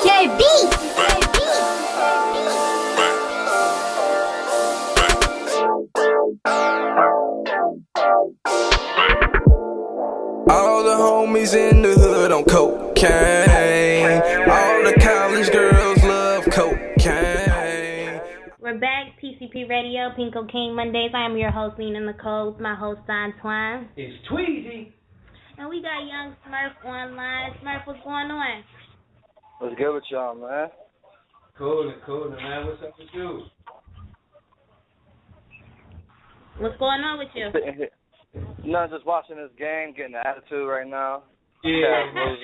All the homies in the hood on cocaine. All the college girls love cocaine. We're back, PCP Radio, Pink Cocaine Mondays. I am your host, Nina Nicole. My host, Antoine. It's Tweezy. And we got young Smurf online. Smurf, what's going on? What's good with y'all, man? Cool, man. What's up with you? What's going on with you? Nothing, just watching this game, getting the attitude right now. Yeah, man,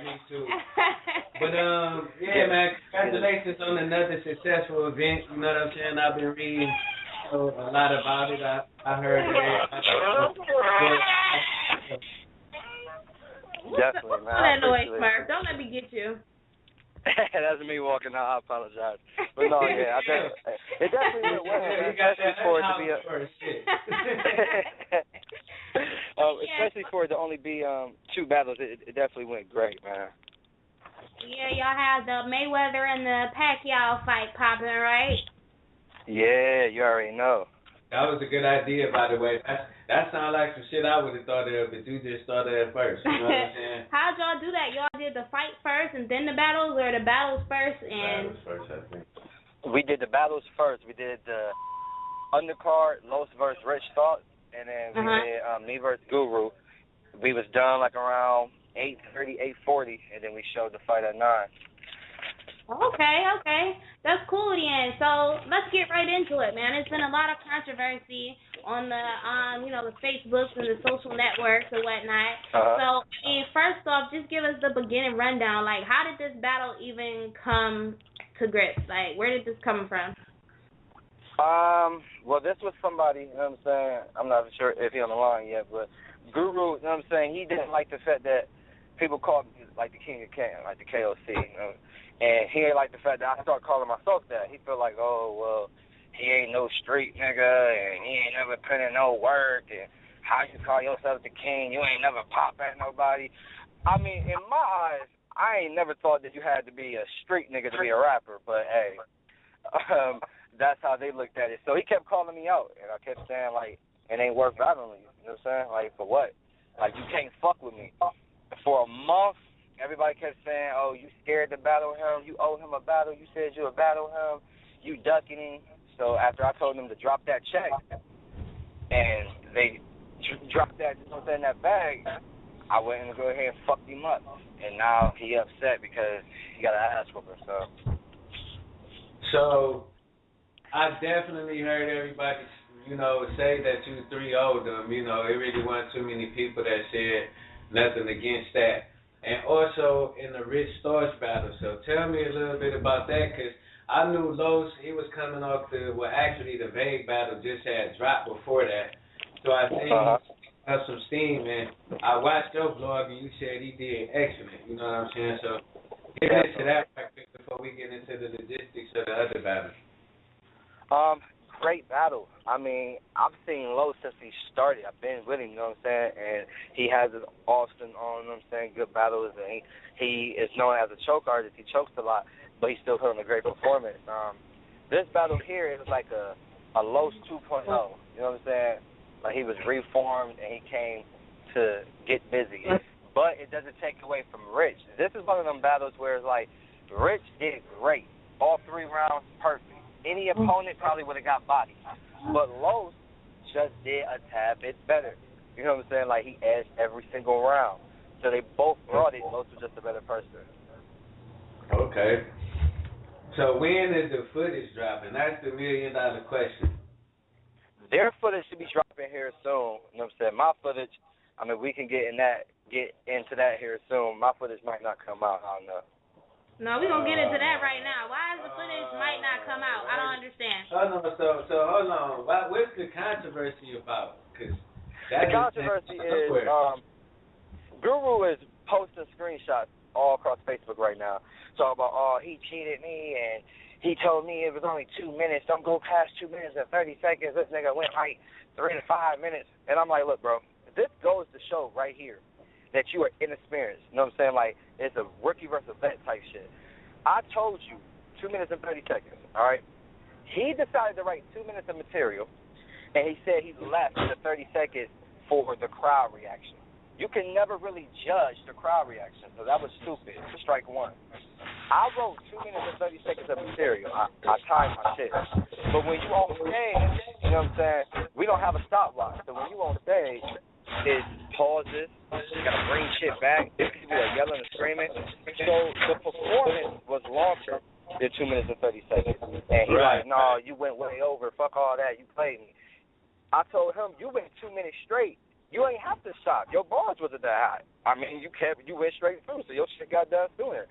me too. But, man, congratulations on another successful event. You know what I'm saying? I've been reading a lot about it. I heard it. Definitely, man. That noise, Smurf. Don't let me get you. That's me walking out. I apologize. But no, yeah, it definitely went well, especially for it to be especially for it to only be two battles. It definitely went great, man. Yeah, y'all had the Mayweather and the Pacquiao fight popping, right? Yeah, you already know. That was a good idea, by the way. That sounds like some shit I would have thought of, but you just started at first. You know what I'm saying? How'd y'all do that? Y'all did the fight first and then the battles, or the battles first and... Battles first, I think. We did the battles first. We did the undercard, Los versus Rich Thought, and then we did me versus Guru. We was done like around 8:30, 8:40, and then we showed the fight at 9. Okay. That's cool then. So let's get right into it, man. There's been a lot of controversy on the, the Facebooks and the social networks and whatnot. So, first off, just give us the beginning rundown. Like, how did this battle even come to grips? Like, where did this come from? Well, this was somebody, you know what I'm saying? I'm not sure if he's on the line yet, but Guru, you know what I'm saying? He didn't like the fact that people called me like the King of Can, like the KOC, you know? And he ain't like the fact that I start calling myself that. He feel like, oh, well, he ain't no street nigga, and he ain't never put in no work, and how you call yourself the king? You ain't never pop at nobody. I mean, in my eyes, I ain't never thought that you had to be a street nigga to be a rapper, but hey, that's how they looked at it. So he kept calling me out, and I kept saying, like, it ain't worth battling you. You know what I'm saying? Like, for what? Like, you can't fuck with me. For a month, everybody kept saying, oh, you scared to battle him. You owe him a battle. You said you would battle him. You ducking him. So after I told them to drop that check, and they dropped that, you know what I'm saying, that bag, I went and go ahead and fucked him up. And now he upset because he got an ass whooping. So I definitely heard everybody, say that you 3-0'd them. It really wasn't too many people that said nothing against that. And also in the Rich Starch battle. So tell me a little bit about that, because I knew Los, he was coming off the Vague battle just had dropped before that. So I think he got some steam, and I watched your vlog, and you said he did excellent. You know what I'm saying? So get into that right quick before we get into the logistics of the other battle. Great battle. I mean, I've seen Low since he started. I've been with him, you know what I'm saying? And he has an Austin on, you know what I'm saying, good battles. And he is known as a choke artist. He chokes a lot, but he still put on a great performance. This battle here is like a Los 2.0, you know what I'm saying? Like, he was reformed, and he came to get busy. But it doesn't take away from Rich. This is one of them battles where it's like, Rich did great. All 3 rounds, perfect. Any opponent probably would have got bodied. But Los just did a tad bit better. You know what I'm saying? Like, he edged every single round. So they both brought it. Los was just a better person. Okay. So when is the footage dropping? That's the $1 million question. Their footage should be dropping here soon. You know what I'm saying? My footage, I mean, we can get into that here soon. My footage might not come out. I don't know. No, we're going to get into that right now. Why is the footage might not come out? I don't understand. Oh, no, so hold on. What's the controversy about? Cause the controversy is Guru is posting screenshots all across Facebook right now. Talking about, oh, he cheated me, and he told me it was only 2 minutes. Don't go past 2 minutes and 30 seconds. This nigga went like 3 to 5 minutes. And I'm like, look, bro, this goes to show right here that you are inexperienced. You know what I'm saying? Like, it's a rookie versus vet type shit. I told you 2 minutes and 30 seconds, all right? He decided to write 2 minutes of material, and he said he left the 30 seconds for the crowd reaction. You can never really judge the crowd reaction, so that was stupid. Strike one. I wrote 2 minutes and 30 seconds of material. I timed my shit. But when you on stage, you know what I'm saying, we don't have a stopwatch. So when you on stage, it pauses. You got to bring shit back. People are yelling and screaming. So the performance was longer than 2 minutes and 30 seconds. And he like, no, you went way over. Fuck all that. You played me. I told him, you went 2 minutes straight. You ain't have to stop. Your bars wasn't that high. I mean, you went straight through, so your shit got done sooner.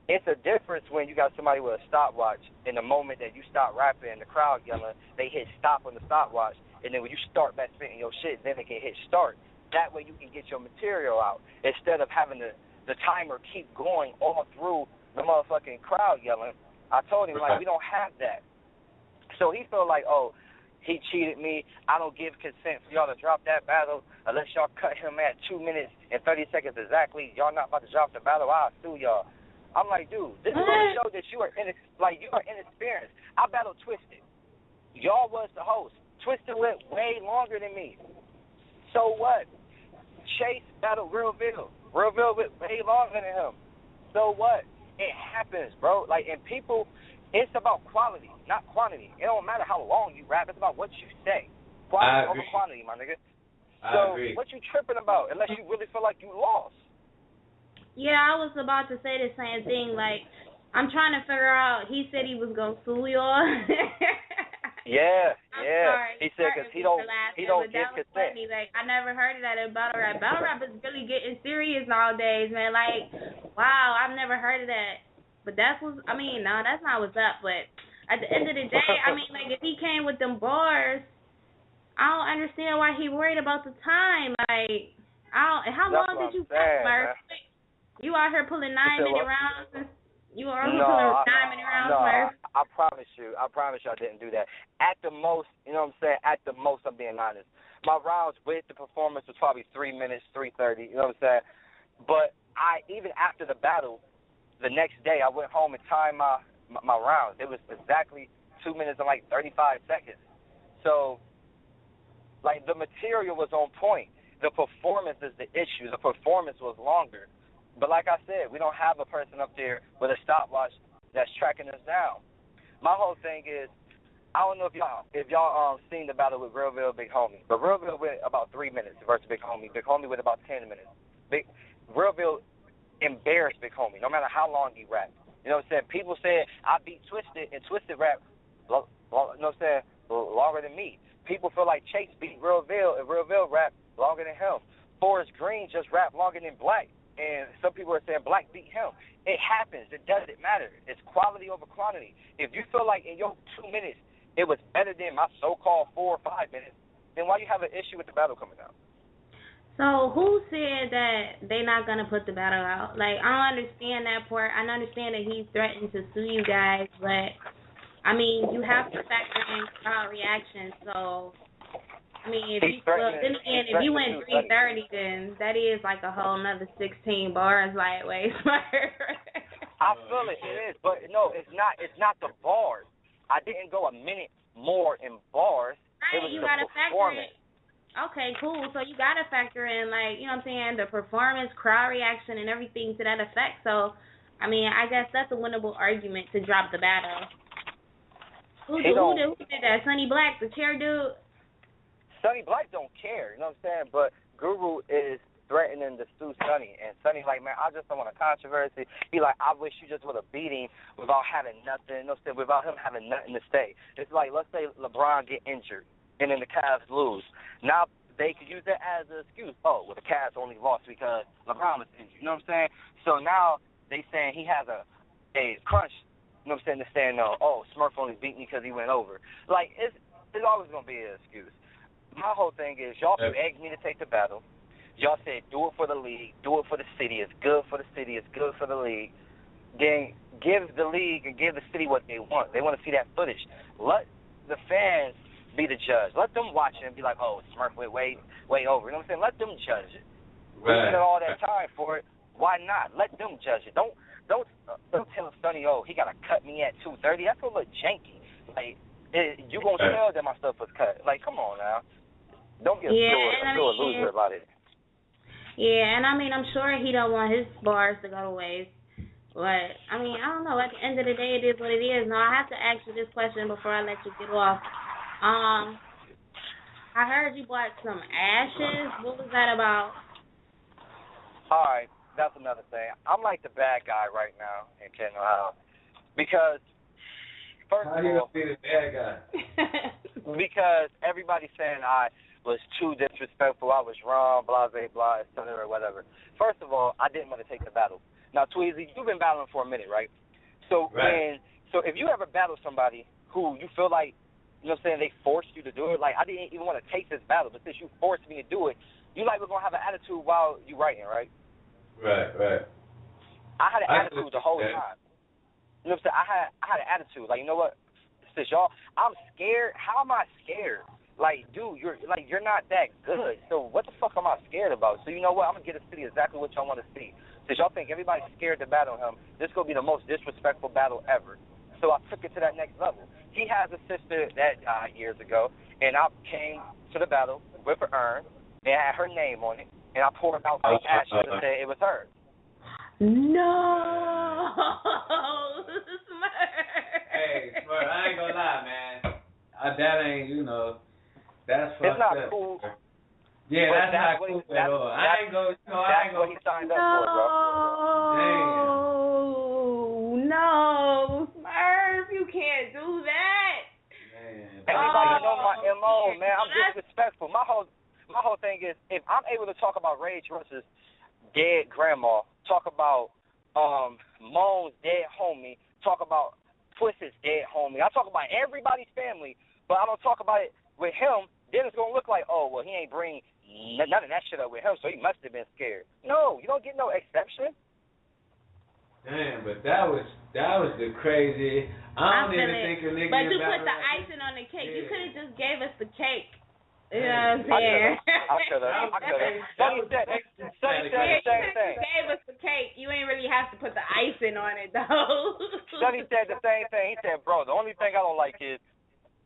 It's a difference when you got somebody with a stopwatch. In the moment that you stop rapping and the crowd yelling, they hit stop on the stopwatch, and then when you start back spitting your shit, then they can hit start. That way you can get your material out instead of having the timer keep going all through the motherfucking crowd yelling. I told him, like, we don't have that. So he felt like, oh, he cheated me. I don't give consent for y'all to drop that battle unless y'all cut him at 2 minutes and 30 seconds exactly. Y'all not about to drop the battle. I'll sue y'all. I'm like, dude, this is going to show that you are inexperienced. I battled Twisted. Y'all was the host. Twisted went way longer than me. So what? Chase battled Realville. Realville went way longer than him. So what? It happens, bro. Like, and people, it's about quality, not quantity. It don't matter how long you rap. It's about what you say. Quality over quantity, my nigga. So what you tripping about unless you really feel like you lost? Yeah, I was about to say the same thing. Like, I'm trying to figure out, he said he was going to sue y'all. Yeah. Sorry. He said because he don't give consent. Funny. Like, I never heard of that in battle rap. Battle rap is really getting serious nowadays, man. Like, wow, I've never heard of that. But that's no, that's not what's up. But at the end of the day, I mean, like, if he came with them bars, I don't understand why he worried about the time. Like, how long did you rap, Smurf? You out here pulling 9-minute rounds? You are pulling 9-minute rounds, Smurf? I promise you I didn't do that. At the most, you know what I'm saying? At the most, I'm being honest. My rounds with the performance was probably 3 minutes, 3:30. You know what I'm saying? But even after the battle, the next day I went home and timed my rounds. It was exactly 2 minutes and like 35 seconds. So, like, the material was on point. The performance is the issue. The performance was longer. But like I said, we don't have a person up there with a stopwatch that's tracking us down. My whole thing is, I don't know if y'all seen the battle with Realville Big Homie, but Realville went about 3 minutes versus Big Homie. Big Homie went about 10 minutes. Realville embarrassed Big Homie, no matter how long he rapped. You know what I'm saying? People said I beat Twisted, and Twisted rap, you know what I'm saying, longer than me. People feel like Chase beat Realville, and Realville rap longer than him. Forrest Green just rapped longer than Black. And some people are saying Black beat him. It happens. It doesn't matter. It's quality over quantity. If you feel like in your 2 minutes it was better than my so-called 4 or 5 minutes, then why you have an issue with the battle coming out? So who said that they're not going to put the battle out? Like, I don't understand that part. I understand that he threatened to sue you guys, but, I mean, you have to factor in crowd reaction, so... I mean, if you went 3:30, then that is like a whole nother 16 bars lightweight. I feel it is, but no, it's not. It's not the bars. I didn't go a minute more in bars. Right, it was you the gotta performance. Okay, cool. So you gotta factor in, like, you know what I'm saying, the performance, crowd reaction, and everything to that effect. So, I mean, I guess that's a winnable argument to drop the battle. Who did that? Sonny Black, the chair dude. Sonny Black don't care, you know what I'm saying? But Guru is threatening to sue Sonny, and Sonny like, man, I just don't want a controversy. He like, I wish you just would have beat him without having nothing, you know what I'm saying, without him having nothing to say. It's like, let's say LeBron get injured, and then the Cavs lose. Now they could use that as an excuse. Oh, well, the Cavs only lost because LeBron was injured, you know what I'm saying? So now they saying he has a crunch, you know what I'm saying, they're saying, oh, Smurf only beat me because he went over. Like, it's always going to be an excuse. My whole thing is, y'all begged me to take the battle. Y'all said, do it for the league, do it for the city. It's good for the city. It's good for the league. Then give the league and give the city what they want. They want to see that footage. Let the fans be the judge. Let them watch it and be like, oh, Smurf went way over. You know what I'm saying? Let them judge it. We spent all that time for it. Why not? Let them judge it. Don't tell Sonny, oh, he got to cut me at 2:30. That's a little janky. Like, you going to tell that my stuff was cut. Like, come on now. Don't get a loser about it. Yeah, and I mean, I'm sure he don't want his bars to go to waste. But, I mean, I don't know. At the end of the day, it is what it is. Now, I have to ask you this question before I let you get off. I heard you bought some ashes. What was that about? All right, that's another thing. I'm like the bad guy right now in Canton, Ohio. Because, first of all... How you be the bad guy? Because everybody's saying I was too disrespectful, I was wrong, blah, blah, blah, et cetera, whatever. First of all, I didn't want to take the battle. Now, Tweezy, you've been battling for a minute, right? So if you ever battle somebody who you feel like, you know what I'm saying, they forced you to do it, like I didn't even want to take this battle, but since you forced me to do it, you like we're going to have an attitude while you writing, right? Right. I had an attitude the whole time. You know what I'm saying? I had an attitude. Like, you know what? Since y'all, I'm scared. How am I scared? Like, dude, you're not that good. So what the fuck am I scared about? So you know what? I'm gonna get the city exactly what y'all want to see. Since y'all think everybody's scared to battle him, this gonna be the most disrespectful battle ever. So I took it to that next level. He has a sister that died years ago, and I came to the battle with an urn and had her name on it, and I poured out fake ashes and said it was her. No, Smurf. Hey, Smurf, I ain't gonna lie, man. That ain't, that's fucked up. It's not cool. Yeah, that's not cool at all. I ain't gonna, that's what he signed up for, bro. Damn. No, Smurf, you can't do that. Man. Everybody know my MO, man. I'm disrespectful. My whole thing is, if I'm able to talk about Rage versus dead grandma, talk about Moan's dead homie, talk about Twisted's dead homie, I talk about everybody's family, but I don't talk about it with him, then it's going to look like, oh, well, he ain't bring none of that shit up with him, so he must have been scared. No, you don't get no exception. Damn, but that was the crazy. I don't even think a nigga. But you put the icing on the cake. Yeah. You could have just gave us the cake. You know what I'm saying? I could have. Sonny said the same thing. You gave us the cake. You ain't really have to put the icing on it, though. Sonny said the same thing. He said, bro, the only thing I don't like is,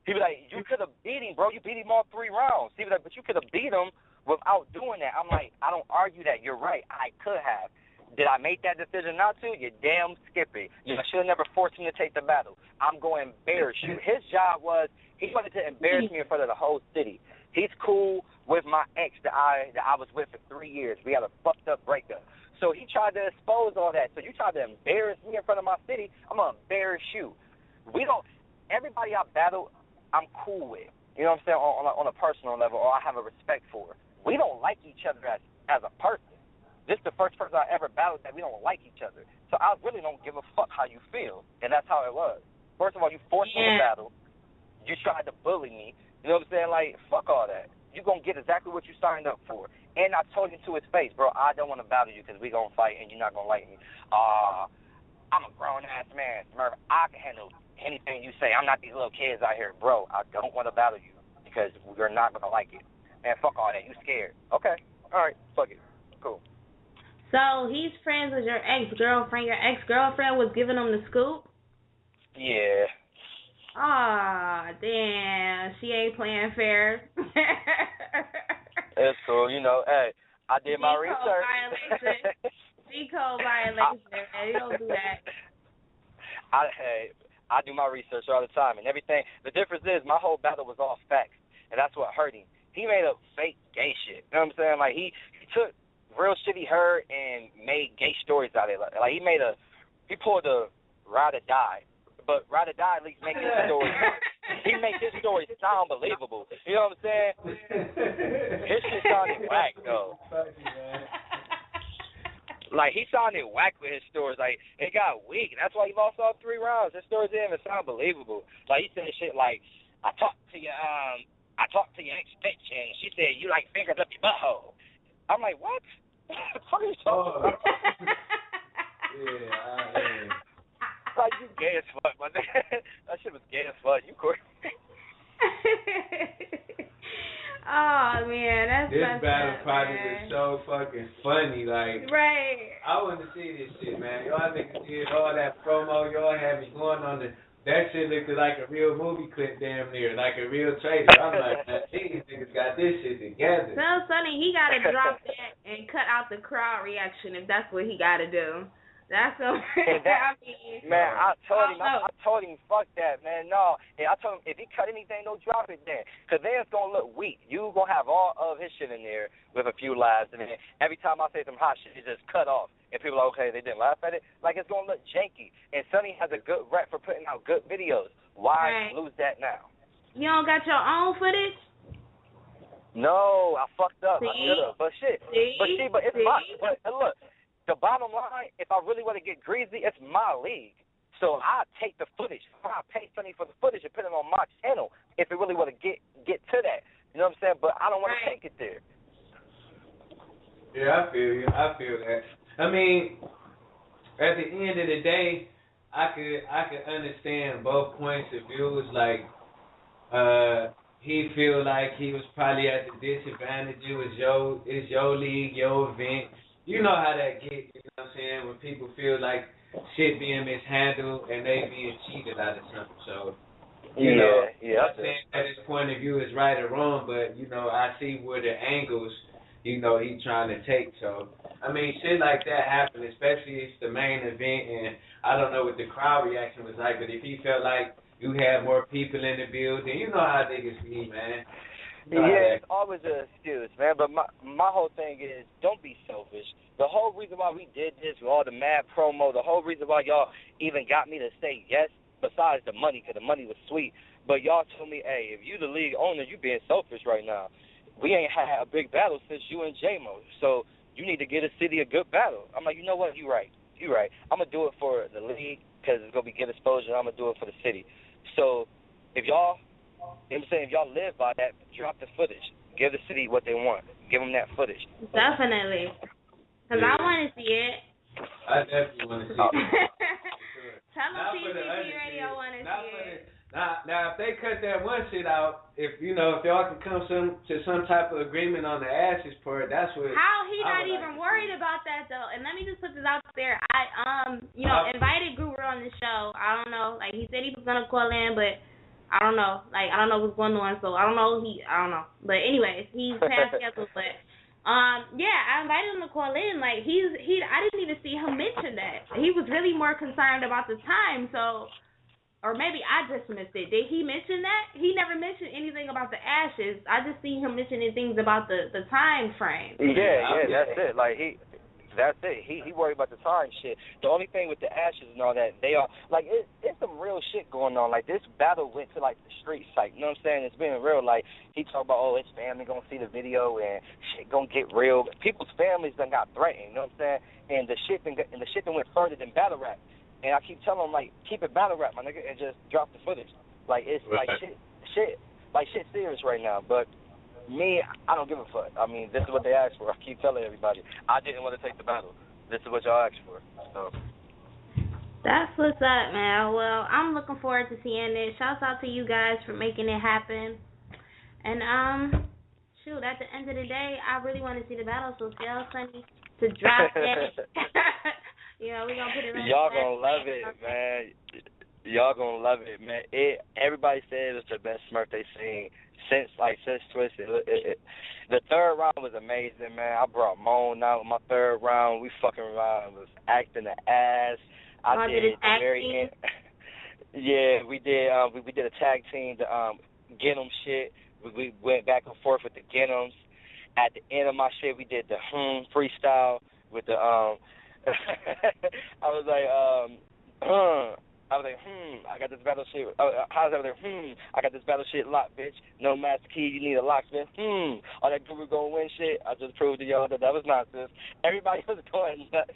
he was like, you could have beat him, bro. You beat him all 3 rounds. He was like, but you could have beat him without doing that. I'm like, I don't argue that. You're right. I could have. Did I make that decision not to? You damn skippy. You should have never forced him to take the battle. I'm going to embarrass you. His job was, he wanted to embarrass me in front of the whole city. He's cool with my ex that I was with for 3 years. We had a fucked up breakup. So he tried to expose all that. So you tried to embarrass me in front of my city, I'm going to embarrass you. Everybody I battle, I'm cool with. You know what I'm saying? On a personal level, or I have a respect for. We don't like each other as a person. This is the first person I ever battled that we don't like each other. So I really don't give a fuck how you feel. And that's how it was. First of all, you forced me to battle. You tried to bully me. You know what I'm saying? Like, fuck all that. You're going to get exactly what you signed up for. And I told you to his face, bro, I don't want to battle you because we're going to fight and you're not going to like me. I'm a grown-ass man, Smurf. I can handle anything you say. I'm not these little kids out here. Bro, I don't want to battle you because we're not going to like it. Man, fuck all that. You scared. Okay. All right. Fuck it. Cool. So he's friends with your ex-girlfriend. Your ex-girlfriend was giving him the scoop? Yeah. Aw, damn. She ain't playing fair. It's cool. Hey, I did my research. G-code violation. You don't do that. I do my research all the time and everything. The difference is my whole battle was all facts, and that's what hurt him. He made up fake gay shit. You know what I'm saying? Like, he took real shit he heard and made gay stories out of it. Like he pulled a Ride or Die, but Ride or Die at least make his story. He make his story sound believable. You know what I'm saying? His shit sounded whack though. Like, he sounded whack with his stories. Like, it got weak. That's why he lost all 3 rounds. His stories didn't even sound believable. Like, he said shit like, I talked to your ex-bitch, and she said you like fingers up your butthole. I'm like, what? What are you talking about? Yeah. Like, you gay as fuck, my nigga. That shit was gay as fuck. You cool. Oh man, that's this such battle up, probably man. was so fucking funny. Like, Right. I want to see this shit, man. Y'all niggas did all that promo. Y'all had me going on the. That shit looked like a real movie clip, damn near, like a real trailer. I'm like, man, these niggas got this shit together. Tell Sonny he gotta drop that and cut out the crowd reaction if that's what he gotta do. That's what I mean. Man, I told him, fuck that, man. No, and I told him if he cut anything, don't drop it then, cause then it's gonna look weak. You gonna have all of his shit in there with a few laughs, and then every time I say some hot shit, it just cut off, and people are okay, they didn't laugh at it. Like it's gonna look janky. And Sonny has a good rep for putting out good videos. Why lose that now? You don't got your own footage? No, I fucked up. See? I should've. But shit. But it's my. But look. The bottom line, if I really want to get greasy, it's my league. So I take the footage. I pay Sonny for the footage and put it on my channel if we really want to get to that. You know what I'm saying? But I don't want to take it there. Yeah, I feel you. I feel that. I mean, at the end of the day, I could understand both points of view. It's like he feel like he was probably at the disadvantage. It's your league, your event. You know how that gets, you know what I'm saying, when people feel like shit being mishandled and they being cheated out of something. So, you know, I'm saying that his point of view is right or wrong, but, you know, I see where the angles, you know, he's trying to take. So, I mean, shit like that happen, especially if it's the main event, and I don't know what the crowd reaction was like, but if he felt like you had more people in the building, you know how niggas be, man. Yeah, it's always an excuse, man. But my whole thing is, don't be selfish. The whole reason why we did this with all the mad promo, the whole reason why y'all even got me to say yes, besides the money, because the money was sweet, but y'all told me, hey, if you the league owner, you being selfish right now. We ain't had a big battle since you and J-Mo, so you need to get a city a good battle. I'm like, you know what? You right. I'm going to do it for the league because it's going to be good exposure. I'm going to do it for the city. So if y'all... You know what I'm saying? If y'all live by that, drop the footage. Give the city what they want. Give them that footage. Definitely. Because I want to see it. I definitely want to see it. Tell them TCP Radio want to see it. Now, if they cut that one shit out, if y'all can come to some type of agreement on the Ashes part, that's what. How he not even worried about that though? And let me just put this out there. I invited Guru on the show. I don't know. Like he said he was gonna call in, but. I don't know. Like, I don't know what's going on, so I don't know. But anyways, he's past schedule. But, yeah, I invited him to call in. Like, I didn't even see him mention that. He was really more concerned about the time, so, or maybe I just missed it. Did he mention that? He never mentioned anything about the Ashes. I just seen him mentioning things about the time frame. Yeah, that's it. Like, that's it. He worried about the time shit. The only thing with the Ashes and all that, they are like it's some real shit going on. Like this battle went to like the street site. You know what I'm saying? It's been real. Like he talked about his family gonna see the video and shit gonna get real. People's families done got threatened. You know what I'm saying? And the shit went further than battle rap. And I keep telling them like keep it battle rap, my nigga, and just drop the footage. Like it's like shit serious right now. But me, I don't give a fuck. I mean, this is what they asked for. I keep telling everybody. I didn't want to take the battle. This is what y'all asked for. So. That's what's up, man. Well, I'm looking forward to seeing it. Shouts out to you guys for making it happen. And, shoot, at the end of the day, I really want to see the battle, so tell Sonny to drop it. We're going to put it on. Y'all going to love it, man. Y'all going to love it, man. Everybody said it's the best Smurf they seen. Since Twisted, the third round was amazing, man. I brought Moan out with my third round. We fucking around, was acting the ass. I did the very end. Yeah, we did. We did a tag team to get 'em shit. We went back and forth with the get 'ems. At the end of my shit, we did the freestyle with the I was like I got this battle shit. How's that? I got this battle shit locked, bitch. No master key, you need a locksmith. All that Guru gonna win shit. I just proved to y'all that was nonsense. Everybody was going nuts.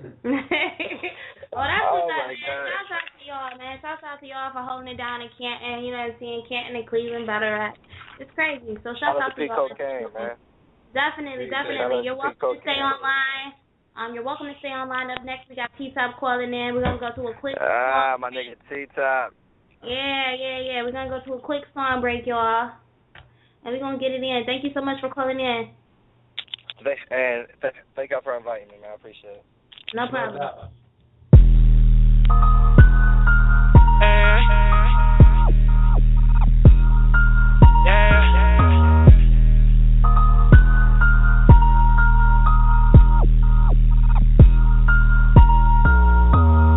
Well, that's what's up, man. Shout out to y'all, man. Shout out to y'all for holding it down in Canton. You know what I'm saying? Canton and Cleveland battle rap. It's crazy. So shout out to y'all. Man. Definitely. You're welcome to stay online. You're welcome to stay online. Up next, we got T-Top calling in. We're going to go to a quick song. My nigga T-Top. Yeah. We're going to go to a quick song break, y'all. and we're going to get it in. Thank you so much for calling in. Thank y'all for inviting me, man. I appreciate it. No problem.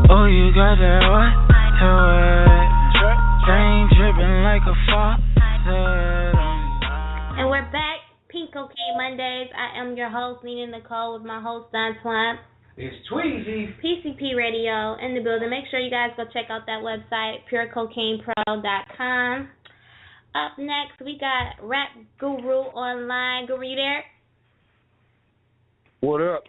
Oh, you got that what? Chain dripping like a faucet. And we're back. Pink Cocaine Mondays. I am your host, Nina Nicole, with my host, Don Swamp. It's Tweezy. PCP Radio in the building. Make sure you guys go check out that website, purecocainePro.com. Up next, we got Rap Guru online. Guru, you there? What up?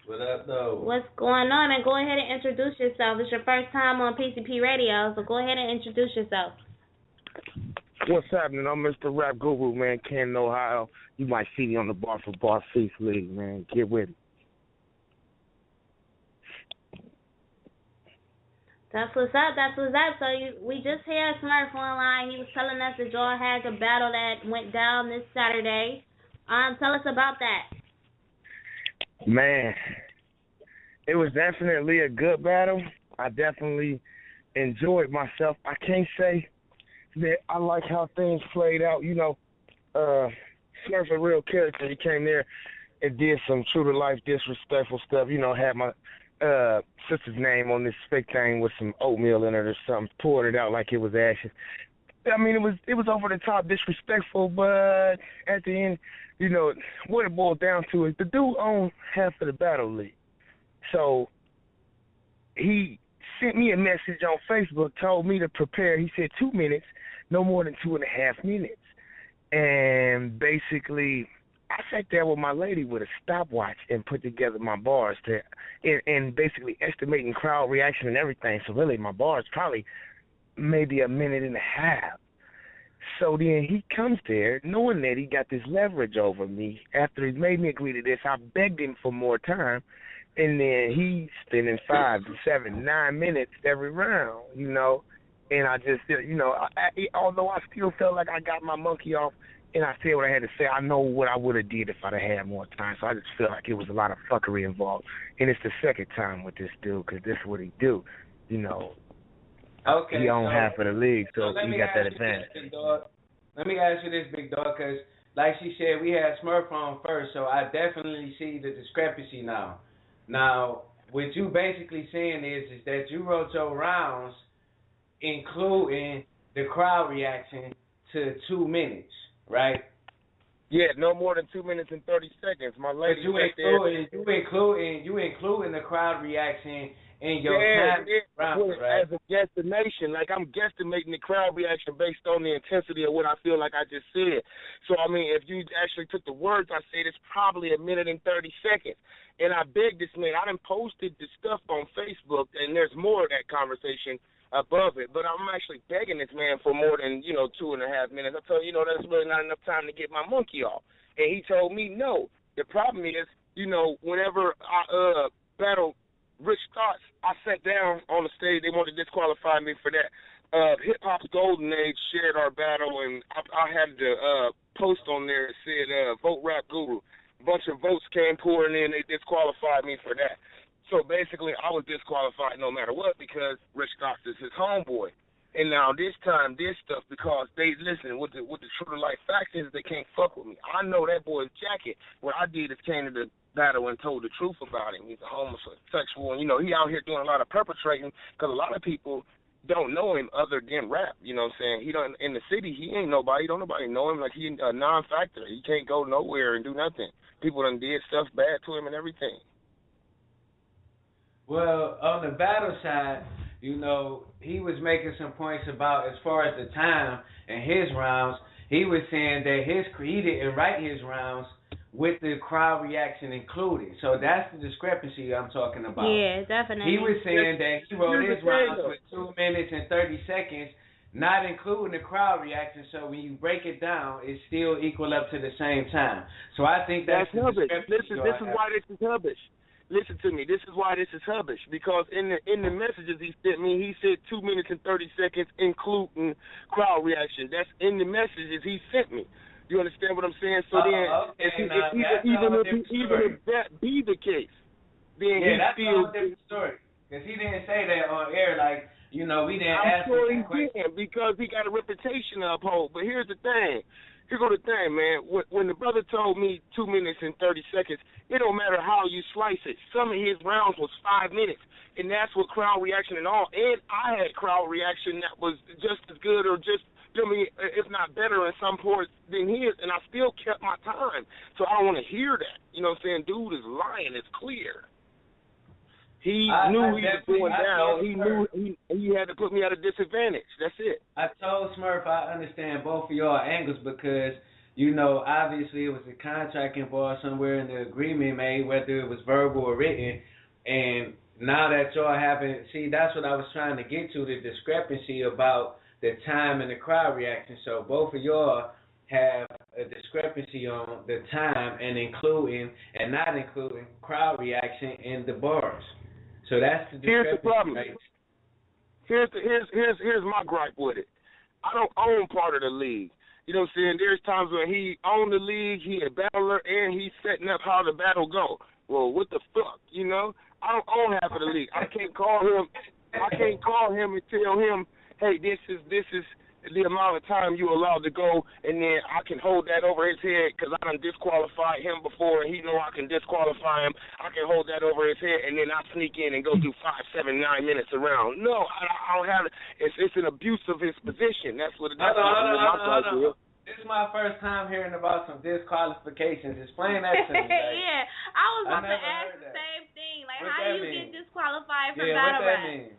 What up, though? What's going on? And go ahead and introduce yourself. It's your first time on PCP Radio, so go ahead and introduce yourself. What's happening? I'm Mr. Rap Guru, man, Canton, Ohio. You might see me on the Bar for Bar Feast League, man. Get with it. That's what's up. That's what's up. So we just heard Smurf online. He was telling us that y'all had a battle that went down this Saturday. Tell us about that. Man, it was definitely a good battle. I definitely enjoyed myself. I can't say that I like how things played out. You know, Smurf's a real character. He came there and did some true-to-life disrespectful stuff. You know, had my sister's name on this fake thing with some oatmeal in it or something, poured it out like it was ashes. I mean, it was over the top disrespectful, but at the end, you know, what it boiled down to is the dude owned half of the battle league. So he sent me a message on Facebook, told me to prepare. He said 2 minutes, no more than 2.5 minutes. And basically, I sat there with my lady with a stopwatch and put together my bars and basically estimating crowd reaction and everything. So really, my bars probably maybe 1.5 minutes. So then he comes there knowing that he got this leverage over me. After he made me agree to this, I begged him for more time. And then he's spending 5 to 7, 9 minutes every round, you know. And I just, you know, although I still felt like I got my monkey off and I said what I had to say, I know what I would have did if I'd have had more time. So I just feel like it was a lot of fuckery involved. And it's the second time with this dude because this is what he do, you know. Okay, he owned half of the league, so he got that advantage. Let me ask you this, big dog, because like she said, we had Smurf on first, so I definitely see the discrepancy now. Now, what you basically saying is that you wrote your rounds including the crowd reaction to 2 minutes, right? Yeah, no more than 2 minutes and 30 seconds. My lady, you including the crowd reaction in your time round, right? As a guesstimation, like I'm guesstimating the crowd reaction based on the intensity of what I feel like I just said. So I mean, if you actually took the words I said, it's probably 1 minute and 30 seconds. And I begged this man. I done posted the stuff on Facebook, and there's more of that conversation above it. But I'm actually begging this man for more than 2.5 minutes. I told you, that's really not enough time to get my monkey off. And he told me no. The problem is, whenever I battled Rich Thoughts, I sat down on the stage. They wanted to disqualify me for that. Hip Hop's Golden Age shared our battle, and I had the post on there that said, vote Rap Guru. A bunch of votes came pouring in. They disqualified me for that. So basically, I was disqualified no matter what because Rich Thoughts is his homeboy. And now this time, this stuff, because they listen with the true to life fact is they can't fuck with me. I know that boy's jacket. What I did is came to the battle and told the truth about him. He's a homosexual, and he out here doing a lot of perpetrating because a lot of people don't know him other than rap. You know what I'm saying? He don't in the city. He ain't nobody. Don't nobody know him. Like he a non-factor. He can't go nowhere and do nothing. People done did stuff bad to him and everything. Well, on the battle side, he was making some points about as far as the time and his rounds. He was saying that he didn't write his rounds with the crowd reaction included. So that's the discrepancy I'm talking about. Yeah, definitely. He was saying that he wrote his rounds with 2 minutes and 30 seconds, not including the crowd reaction. So when you break it down, it still equal up to the same time. So I think that's the rubbish. discrepancy. This is why this is rubbish. listen to me. This is why this is hubbish, because in the messages he sent me, he said 2 minutes and 30 seconds, including crowd reaction. That's in the messages he sent me. You understand what I'm saying? So even if that be the case, then that's still. a different story. Because he didn't say that on air, like, we didn't ask him that question. I'm sure he didn't, because he got a reputation to uphold. But here's the thing. Here go the thing, man. When the brother told me 2 minutes and 30 seconds, it don't matter how you slice it. Some of his rounds was 5 minutes, and that's what crowd reaction and all. And I had crowd reaction that was just as good or just, if not better in some parts than his, and I still kept my time. So I don't want to hear that. You know what I'm saying? Dude is lying. It's clear. He knew he was going down. He knew he had to put me at a disadvantage. That's it. I told Smurf I understand both of y'all angles because, obviously it was a contract involved somewhere in the agreement made, whether it was verbal or written. And now that y'all haven't, that's what I was trying to get to, the discrepancy about the time and the crowd reaction. So both of y'all have a discrepancy on the time and including and not including crowd reaction in the bars. So that's the discrepancy. Here's the problem. Right? Here's my gripe with it. I don't own part of the league. You know what I'm saying? There's times when he owned the league, he a battler, and he's setting up how the battle go. Well, what the fuck, I don't own half of the league. I can't call him and tell him, hey, this is the amount of time you allowed to go, and then I can hold that over his head because I done disqualified him before, and he know I can disqualify him. I can hold that over his head, and then I sneak in and go do 5, 7, 9 minutes around. No, I don't have it. It's an abuse of his position. That's what it is. This is my first time hearing about some disqualifications. Explain that to me. Yeah, I was about to ask the same thing. Like, how do you get disqualified for battle rap?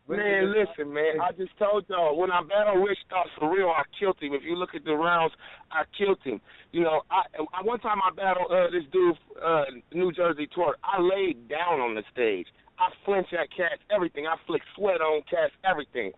Man, listen, man. I just told y'all, when I battled Rich Thoughts for real, I killed him. If you look at the rounds, I killed him. One time I battled this dude, New Jersey Twerk. I laid down on the stage. I flinched at cats, everything. I flicked sweat on cats, everything.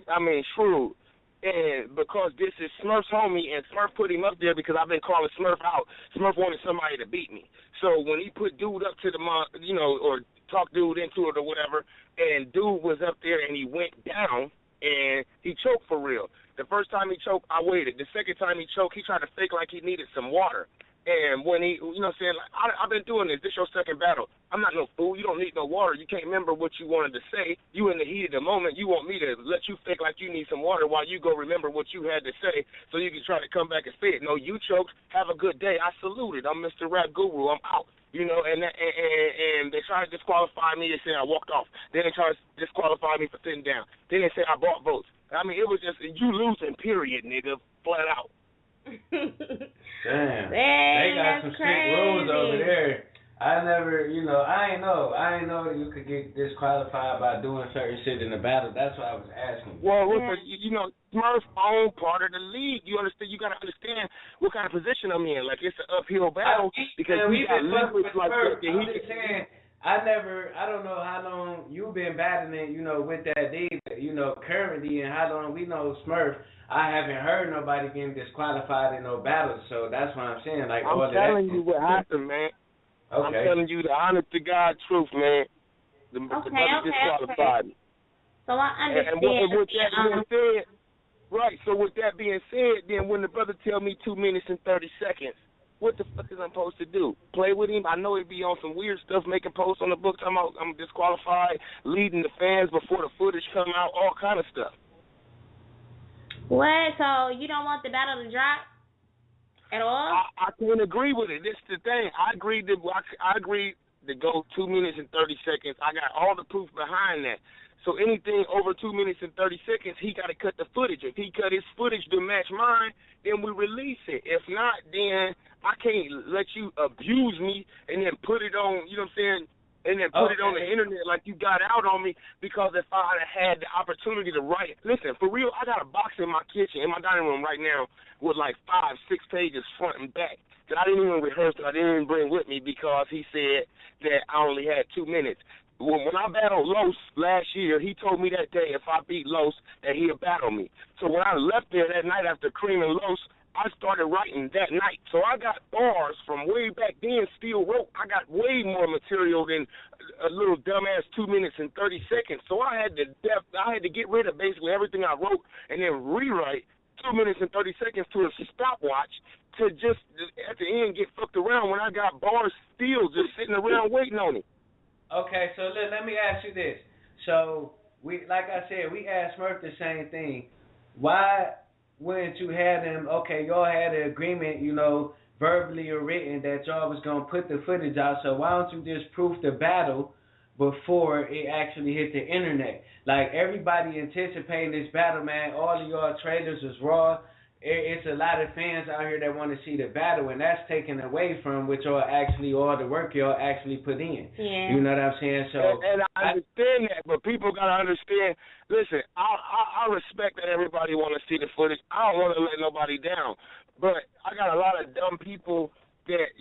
I mean, shrewd. And because this is Smurf's homie, and Smurf put him up there because I've been calling Smurf out. Smurf wanted somebody to beat me. So when he put dude up to the, or talked dude into it or whatever, and dude was up there and he went down and he choked for real. The first time he choked, I waited. The second time he choked, he tried to fake like he needed some water. And when he, I've been doing this. This your second battle. I'm not no fool. You don't need no water. You can't remember what you wanted to say. You in the heat of the moment. You want me to let you fake like you need some water while you go remember what you had to say so you can try to come back and say it. No, you choked. Have a good day. I saluted. I'm Mr. Rap Guru. I'm out. And they tried to disqualify me. They said I walked off. Then they tried to disqualify me for sitting down. Then they said I bought votes. I mean, it was just, you losing, period, nigga, flat out. Damn. They got some strict rules over there. I never, I ain't know that you could get disqualified by doing certain shit in the battle. That's what I was asking. Well, Smurf own part of the league. You understand? You got to understand what kind of position I'm in. Like, it's an uphill battle because we got leverage like that. I don't know how long you've been battling, with that D, currently, and how long we know Smurf. I haven't heard nobody getting disqualified in no battles, so that's what I'm saying. Like, I'm telling you what happened, man. Okay. I'm telling you the honest to God truth, man. The brother disqualified me. So I understand. And with that being said, right, so with that being said, then when the brother tell me 2 minutes and 30 seconds, what the fuck is I supposed to do? Play with him? I know he'd be on some weird stuff, making posts on the book, talking about I'm disqualified, leading the fans before the footage come out, all kind of stuff. What? So you don't want the battle to drop at all? I can't agree with it. This is the thing. I agreed to go 2 minutes and 30 seconds. I got all the proof behind that. So anything over 2 minutes and 30 seconds, he got to cut the footage. If he cut his footage to match mine, then we release it. If not, then I can't let you abuse me and then put it on, you know what I'm saying, and then put it on the internet like you got out on me, because if I had the opportunity to write, listen, for real, I got a box in my kitchen, in my dining room right now with like 5, 6 pages front and back that I didn't even rehearse, that I didn't even bring with me because he said that I only had 2 minutes. When I battled Los last year, he told me that day if I beat Los that he'll battle me. So when I left there that night after creaming Los, I started writing that night. So I got bars from way back then, still wrote. I got way more material than a little dumbass 2 minutes and 30 seconds. So I had to get rid of basically everything I wrote and then rewrite 2 minutes and 30 seconds to a stopwatch to just at the end get fucked around when I got bars still just sitting around waiting on it. Okay, so let me ask you this. So like I said, we asked Smurf the same thing. Why wouldn't you have them? Okay, y'all had an agreement, verbally or written, that y'all was gonna put the footage out. So why don't you just proof the battle before it actually hit the internet? Like, everybody anticipating this battle, man. All of y'all trailers was raw. It's a lot of fans out here that want to see the battle, and that's taken away from what y'all actually, all the work y'all actually put in. Yeah. You know what I'm saying? So and I understand that, but people gotta understand. Listen, I respect that everybody want to see the footage. I don't want to let nobody down, but I got a lot of dumb people that,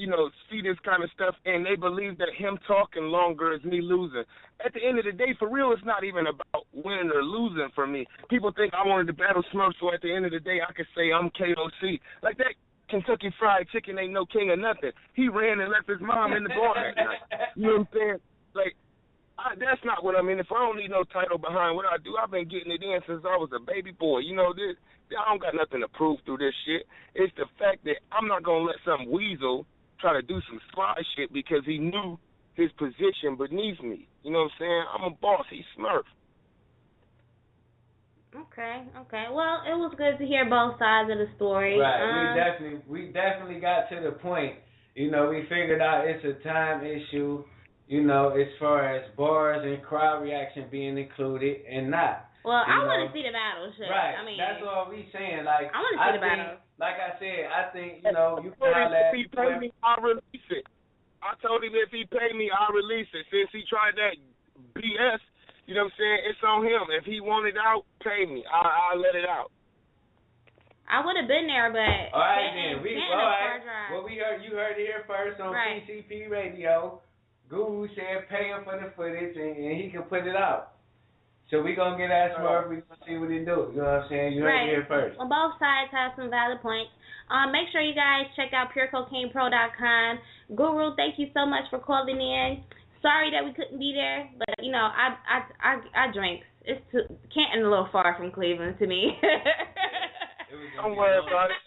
see this kind of stuff, and they believe that him talking longer is me losing. At the end of the day, for real, it's not even about winning or losing for me. People think I wanted to battle Smurf, so at the end of the day, I could say I'm KOC. Like, that Kentucky Fried Chicken ain't no king or nothing. He ran and left his mom in the bar that night. You know what I'm saying? Like, that's not what I mean. If I don't need no title behind what I do, I've been getting it in since I was a baby boy. I don't got nothing to prove through this shit. It's the fact that I'm not going to let some weasel try to do some sly shit because he knew his position beneath me. You know what I'm saying? I'm a boss. He's Smurf. Okay. Well, it was good to hear both sides of the story. Right. We definitely got to the point. We figured out it's a time issue, as far as bars and crowd reaction being included and not. Well, I want to see the battle, shit. Right. I mean, that's all we saying. Like, I want to see the battle. Like I said, I think, you can all that. If he pay me, I'll release it. I told him if he pay me, I'll release it. Since he tried that BS, you know what I'm saying? It's on him. If he want it out, pay me. I'll let it out. I would have been there, but all right then. Well, you heard it here first on PCP Radio. Guru said pay him for the footage and he can put it out. So we gonna get that Smurf. We gonna see what he do. You know what I'm saying? You heard it here first. Well, both sides have some valid points. Make sure you guys check out PureCocainePro.com. Guru, thank you so much for calling in. Sorry that we couldn't be there, but I drink. Canton a little far from Cleveland to me. Don't worry about it.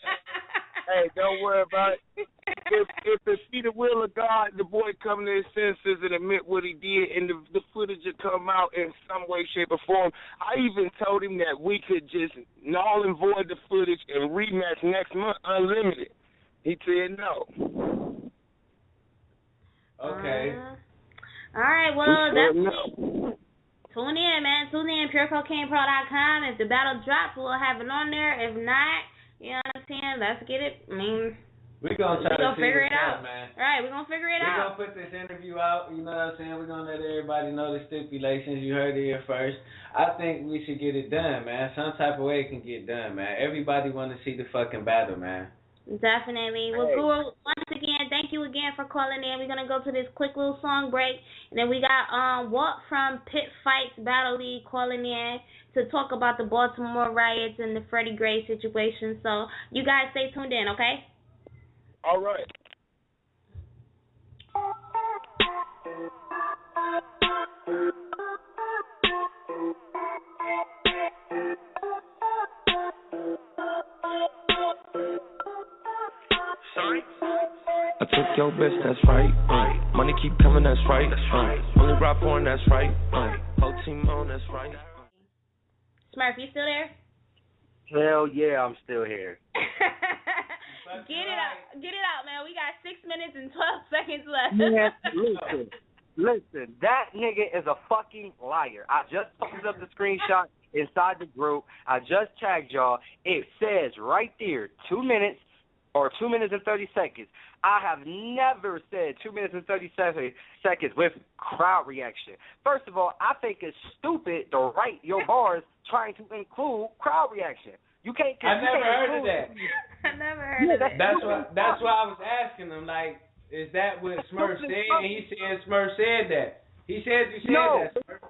Hey, don't worry about it. If it's the will of God, the boy come to his senses and admit what he did, and the footage will come out in some way, shape, or form. I even told him that we could just null and void the footage and rematch next month, unlimited. He said no. Okay. All right, well, that's no. Tune in, man. Tune in, PureCocainePro.com. If the battle drops, we'll have it on there. If not, you know what I'm saying? Let's get it. I mean, we're going to figure it out. Man. Right, we're going to figure it out. We're going to put this interview out. You know what I'm saying? We're going to let everybody know the stipulations. You heard it here first. I think we should get it done, man. Some type of way it can get done, man. Everybody want to see the fucking battle, man. Definitely. Well, Guru, once again, thank you again for calling in. We're going to go to this quick little song break. And then we got Walt from Pit Fights Battle League calling in to talk about the Baltimore riots and the Freddie Gray situation. So you guys stay tuned in, okay? All right. I took your bitch, that's right. Money keep coming, that's right. Only rap on, that's right. Whole team on, that's right. Smurf, you still there? Hell yeah, I'm still here. Get it out, man. We got 6 minutes and 12 seconds left. Man, listen, that nigga is a fucking liar. I just posted up the screenshot inside the group. I just tagged y'all. It says right there, 2 minutes or 2 minutes and 30 seconds. I have never said 2 minutes and 30 seconds with crowd reaction. First of all, I think it's stupid to write your bars trying to include crowd reaction. You can't. I never heard of that. I never heard of that. That's why I was asking him, like, is that what Smurf said? And he said Smurf said that. He said you said that, Smurf.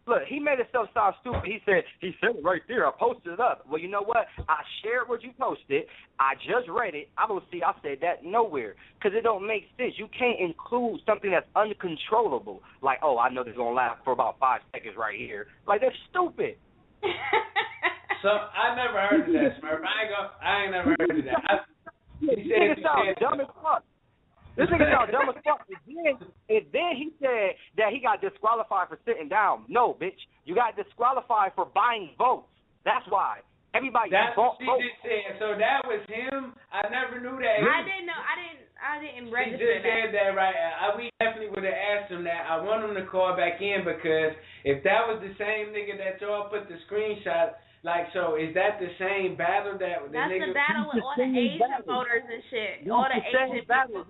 Look, he made himself sound stupid. He said it right there. I posted it up. Well, you know what? I shared what you posted. I just read it. I don't see. I said that nowhere because it don't make sense. You can't include something that's uncontrollable. Like, oh, I know this is gonna last for about 5 seconds right here. Like, that's stupid. So I never heard of that, Smurf. I ain't never heard of that. He said dumb as fuck. This nigga sound dumb as fuck. And then he said that he got disqualified for sitting down. No, bitch. You got disqualified for buying votes. That's why. Everybody bought votes. Just said. So that was him? I never knew that. I didn't know. I didn't register that. He just said that, right? We definitely would have asked him that. I want him to call back in because if that was the same nigga that y'all put the screenshot, like, so is that the same battle that the That's nigga? the battle with all the Asian voters and shit. All the Asian battle,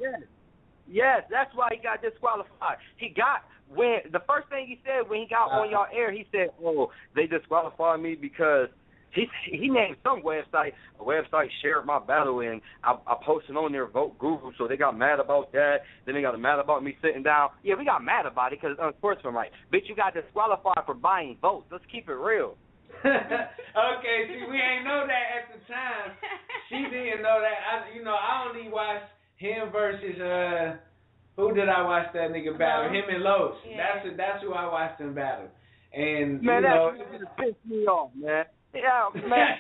yes, that's why he got disqualified. The first thing he said when he got on y'all air, he said, "Oh, they disqualified me because he named some website. A website shared my battle and I posted on their vote Google, so they got mad about that. Then they got mad about me sitting down. Yeah, we got mad about it because unsportsmanlike. Bitch, you got disqualified for buying votes. Let's keep it real." Okay, see, we ain't know that at the time. She didn't know that. I only watched him versus who did I watch that nigga battle? Him and Los. Yeah. That's who I watched him battle. And man, that just pissed me off, man. Yeah, man.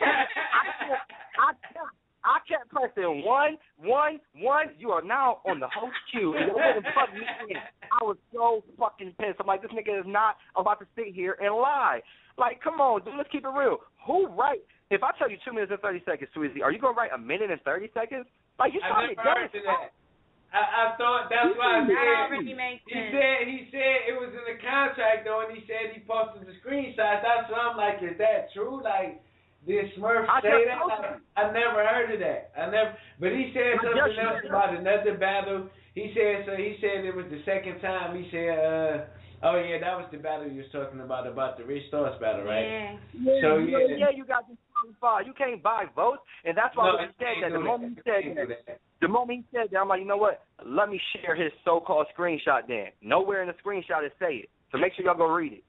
I kept pressing one. You are now on the host queue, and you wouldn't plug me in. I was so fucking pissed. I'm like, this nigga is not about to sit here and lie. Like, come on, dude, let's keep it real. Who write? If I tell you 2 minutes and 30 seconds, Sweezy, are you gonna write 1 minute and 30 seconds? Like, you I never heard of that. I thought that's why I said that already makes sense. He said it was in the contract though, and he said he posted the screenshots. That's why I'm like, is that true? Like, did Smurf say that? I never heard of that. But he said something else about another battle. He said it was the second time. He said, oh yeah, that was the battle you was talking about the Rich Thoughts battle, right? Yeah. So yeah, you got disqualified. You can't buy votes, and that's why he said that. The moment he said that, I'm like, you know what? Let me share his so-called screenshot then. Nowhere in the screenshot it say it. So make sure y'all go read it.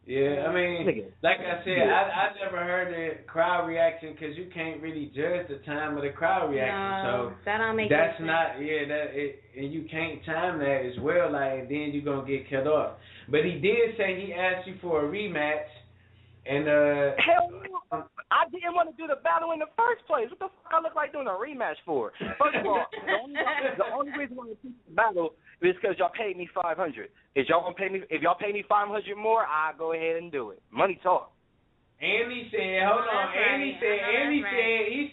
Yeah, I mean, like I said, I never heard the crowd reaction because you can't really judge the time of the crowd reaction. No, so that don't make that's sense. not, and you can't time that as well. Like, then you're gonna get cut off. But he did say he asked you for a rematch, and hell no. I didn't want to do the battle in the first place. What the fuck I look like doing a rematch for? First of all, the only reason why I picked the battle is because y'all paid me $500. If y'all pay me $500 more, I'll go ahead and do it. Money talk. And he said, hold on. And he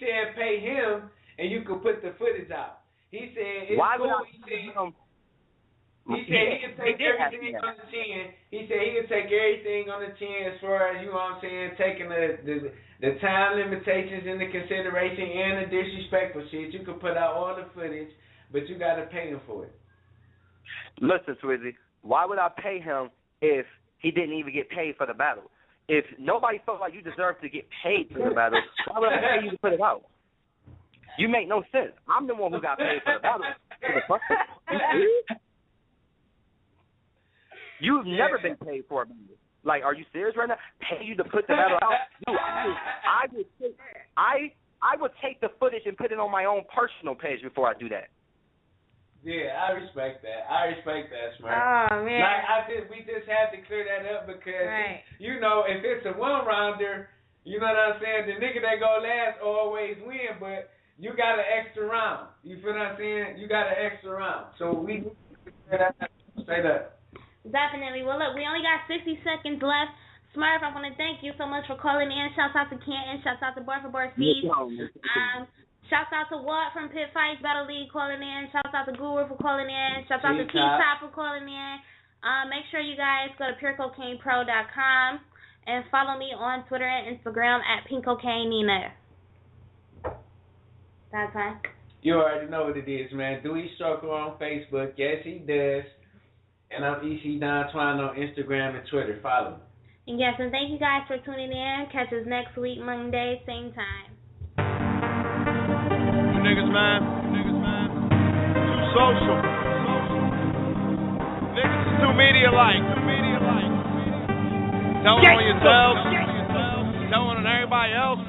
said pay him, and you could put the footage out. He said it's why cool. He said he could take everything on the chin. He said he could take everything on the chin as far as, you know what I'm saying, taking the time limitations into consideration and the disrespectful shit. You could put out all the footage, but you got to pay him for it. Listen, Swizzy, why would I pay him if he didn't even get paid for the battle? If nobody felt like you deserved to get paid for the battle, why would I pay you to put it out? You make no sense. I'm the one who got paid for the battle. You've never been paid for a battle. Like, are you serious right now? Pay you to put the battle out? Dude, I would take the footage and put it on my own personal page before I do that. Yeah, I respect that. Smurf. Oh man. Like we just had to clear that up because if it's a one rounder, you know what I'm saying, the nigga that go last always win, but you got an extra round. You feel what I'm saying? You got an extra round. So we clear that up straight up. Definitely. Well, look, we only got 60 seconds left. Smurf, I want to thank you so much for calling in. Shouts out to Canton. Shouts out to Boy for Boy Steve. Shouts out to Walt from Pit Fights Battle League calling in. Shouts out to Guru for calling in. Shouts out to T-Top for calling in. Make sure you guys go to purecocainepro.com and follow me on Twitter and Instagram at PinkCocaineNina. That's fine. You already know what it is, man. Dewey Struggle on Facebook. Yes, he does. And I'm EC Don Twine on Instagram and Twitter. Follow me. And yes, and thank you guys for tuning in. Catch us next week, Monday, same time. You niggas, man. Too social. Niggas is too media-like. Tell on yourselves. Tell on everybody else.